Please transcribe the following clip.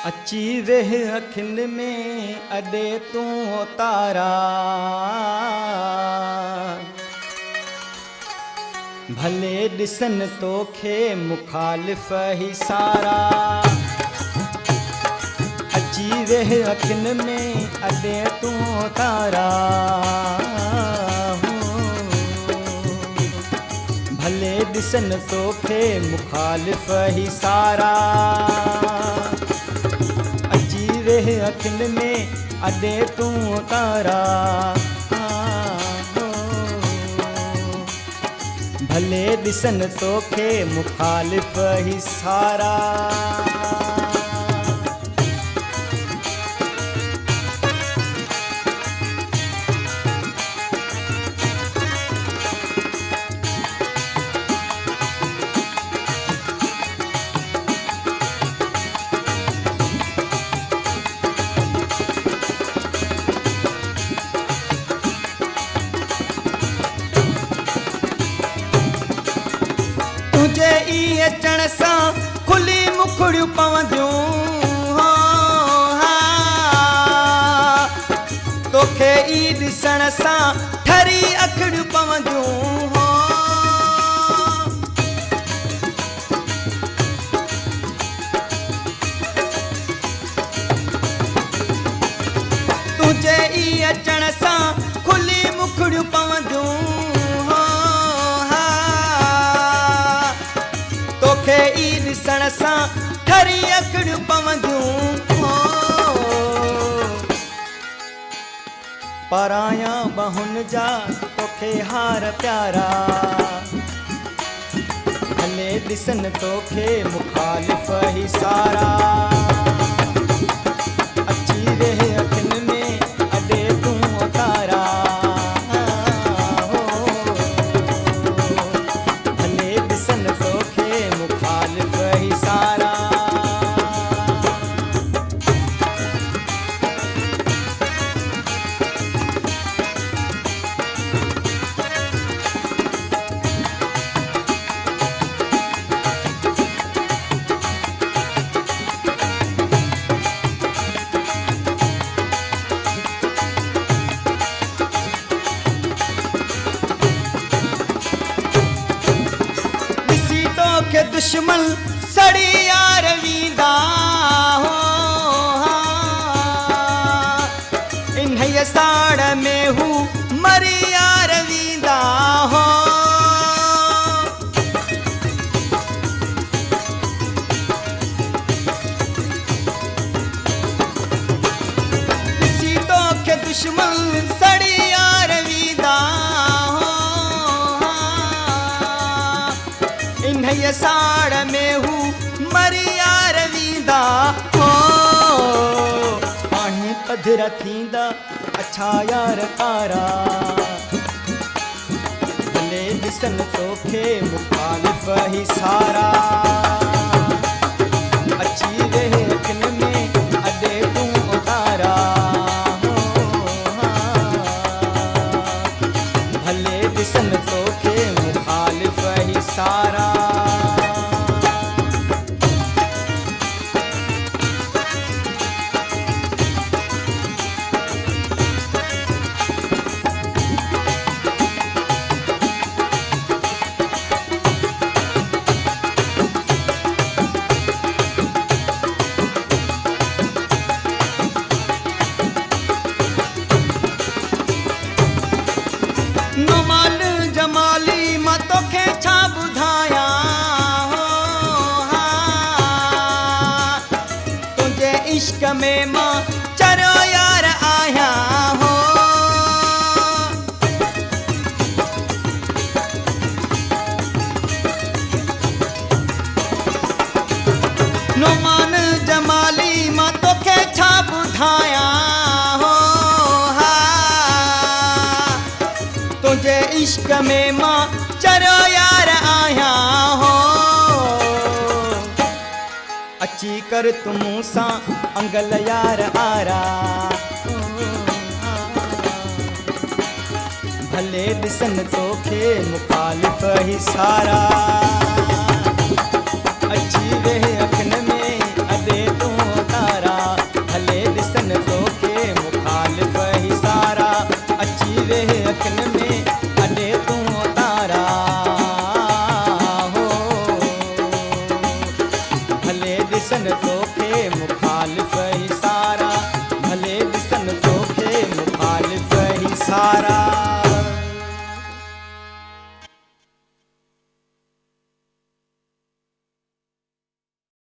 अची वेह अखिन में अॾे तूं तारा, भले ॾिसन तोखे मुखालिफ़ ही सारा। अची वेह अखिन में अॾे तूं तारा, भले ॾिसन तोखे मुखालिफ़ ही सारा। अची वेह अखिन में अॾे तूं तारा, भले ॾिसन तोखे मुखालिफ़ ही सारा। तुझे ई अचण सां खुली मुखड़ियूं पवंदियूं, तोखे ई ॾिसण सां ठरी अखड़ियूं पवंदियूं। तुझे ई अचण सां खुली मुखड़ियूं पवंदियूं, तोखे ई ॾिसण सां ठरी अखड़ियूं पवंदियूं। पराया बहुन जा तोखे हार प्यारा, भले ॾिसन तोखे मुखालिफ़ ही सारा। अची वेह अखिन में अॾे तूं तारा, भले ॾिसन तोखे मुखालिफ़ ही सारा। के दुश्मन सड़ी यार वींदा हो, इन्हई साड़ में हू मरी यार वींदा हो। किसी तो के दुश्मन सड़ी यार वींदा हो, इन्हई साड़ में हू मरी यार वींदा हो। पाणी पधर थींदा अच्छा यार तारा, भले ॾिसन तोखे मुखालिफ़ ही सारा। अची वेह अखिन में अॾे तूं तारा, भले ॾिसन तोखे मुखालिफ़ ही सारा। नुमाल जमाली मां तोखे छा ॿुधायां हो, तुंहिंजे इश्क में मां चरियो यार आहियां हो। नुमान जमाली मां तोखे छा ॿुधायां हो, तुझे इश्क में मां चरियो यार आहियां हो। अची कर तूं मूं सां अंगल यार आरा, भले ॾिसन तोखे मुखालिफ़ ही सारा। अची वेह अखिन में अॾे तूं तारा, देखने में